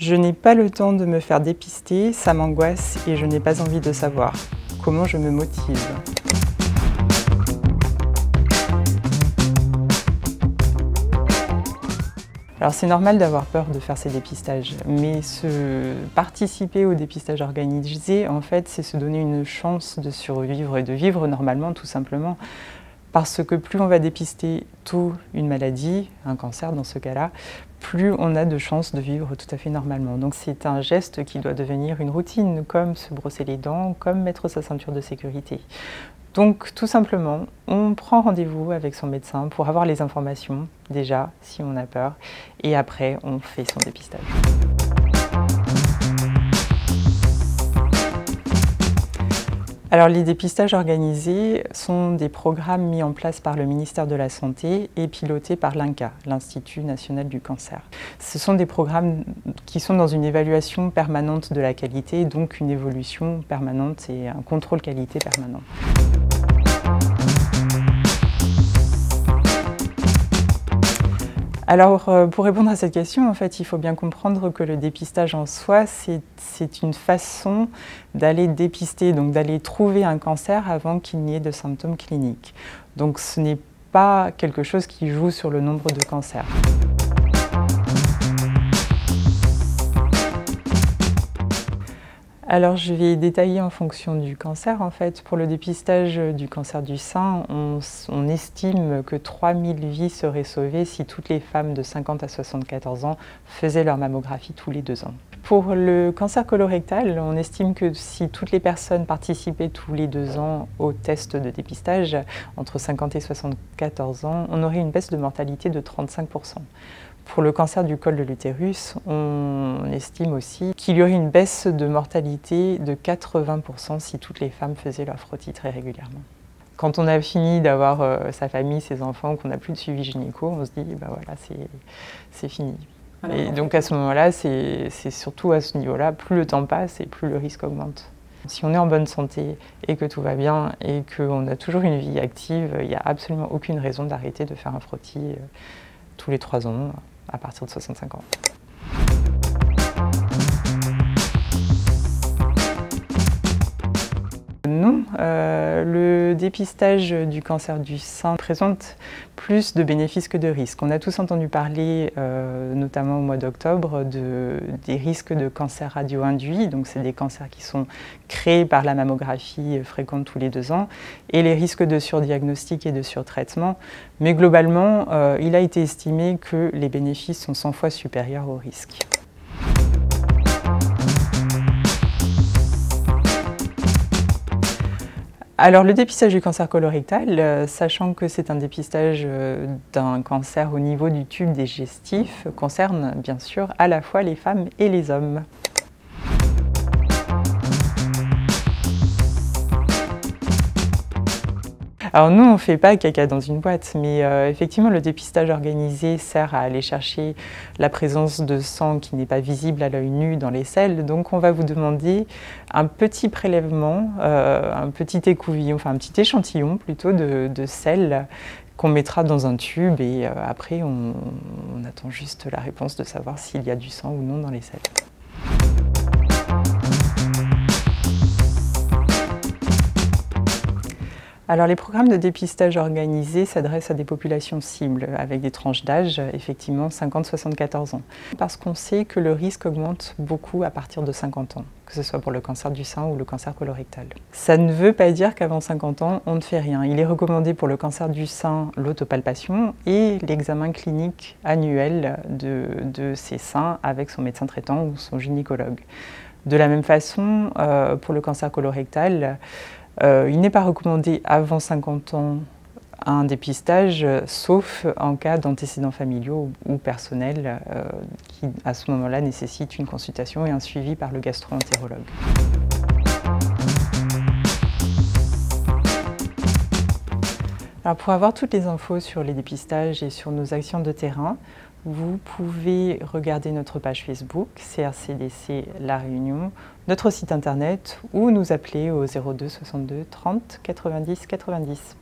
Je n'ai pas le temps de me faire dépister, ça m'angoisse et je n'ai pas envie de savoir. Comment je me motive ? Alors c'est normal d'avoir peur de faire ces dépistages, mais participer au dépistage organisé, en fait, c'est se donner une chance de survivre et de vivre normalement, tout simplement. Parce que plus on va dépister tôt une maladie, un cancer dans ce cas-là, plus on a de chances de vivre tout à fait normalement. Donc c'est un geste qui doit devenir une routine, comme se brosser les dents, comme mettre sa ceinture de sécurité. Donc tout simplement, on prend rendez-vous avec son médecin pour avoir les informations, déjà, si on a peur, et après on fait son dépistage. Alors les dépistages organisés sont des programmes mis en place par le ministère de la Santé et pilotés par l'INCa, l'Institut national du cancer. Ce sont des programmes qui sont dans une évaluation permanente de la qualité, donc une évolution permanente et un contrôle qualité permanent. Alors, pour répondre à cette question, en fait, il faut bien comprendre que le dépistage en soi, c'est une façon d'aller dépister, donc d'aller trouver un cancer avant qu'il n'y ait de symptômes cliniques. Donc, ce n'est pas quelque chose qui joue sur le nombre de cancers. Alors je vais détailler en fonction du cancer. En fait, pour le dépistage du cancer du sein, on estime que 3000 vies seraient sauvées si toutes les femmes de 50 à 74 ans faisaient leur mammographie tous les 2 ans. Pour le cancer colorectal, on estime que si toutes les personnes participaient tous les 2 ans au test de dépistage, entre 50 et 74 ans, on aurait une baisse de mortalité de 35%. Pour le cancer du col de l'utérus, on estime aussi qu'il y aurait une baisse de mortalité de 80% si toutes les femmes faisaient leur frottis très régulièrement. Quand on a fini d'avoir sa famille, ses enfants, qu'on n'a plus de suivi gynéco, on se dit bah voilà, c'est fini. Alors, et donc à ce moment-là, c'est surtout à ce niveau-là, plus le temps passe et plus le risque augmente. Si on est en bonne santé et que tout va bien et qu'on a toujours une vie active, il n'y a absolument aucune raison d'arrêter de faire un frottis tous les 3 ans à partir de 65 ans. Non, le dépistage du cancer du sein présente plus de bénéfices que de risques. On a tous entendu parler, notamment au mois d'octobre, des risques de cancer radio-induit. Donc c'est des cancers qui sont créés par la mammographie fréquente tous les 2 ans, et les risques de surdiagnostic et de surtraitement. Mais globalement, il a été estimé que les bénéfices sont 100 fois supérieurs aux risques. Alors le dépistage du cancer colorectal, sachant que c'est un dépistage d'un cancer au niveau du tube digestif, concerne bien sûr à la fois les femmes et les hommes. Alors nous, on ne fait pas caca dans une boîte, mais effectivement, le dépistage organisé sert à aller chercher la présence de sang qui n'est pas visible à l'œil nu dans les selles. Donc on va vous demander un petit prélèvement, un petit écouvillon, enfin un petit échantillon plutôt de sel qu'on mettra dans un tube et après on attend juste la réponse de savoir s'il y a du sang ou non dans les selles. Alors les programmes de dépistage organisés s'adressent à des populations cibles avec des tranches d'âge, effectivement 50-74 ans. Parce qu'on sait que le risque augmente beaucoup à partir de 50 ans, que ce soit pour le cancer du sein ou le cancer colorectal. Ça ne veut pas dire qu'avant 50 ans, on ne fait rien. Il est recommandé pour le cancer du sein l'autopalpation et l'examen clinique annuel de ses seins avec son médecin traitant ou son gynécologue. De la même façon, pour le cancer colorectal, il n'est pas recommandé avant 50 ans un dépistage, sauf en cas d'antécédents familiaux ou personnels qui, à ce moment-là, nécessitent une consultation et un suivi par le gastro-entérologue. Alors, pour avoir toutes les infos sur les dépistages et sur nos actions de terrain, vous pouvez regarder notre page Facebook, CRCDC La Réunion, notre site internet ou nous appeler au 02 62 30 90 90.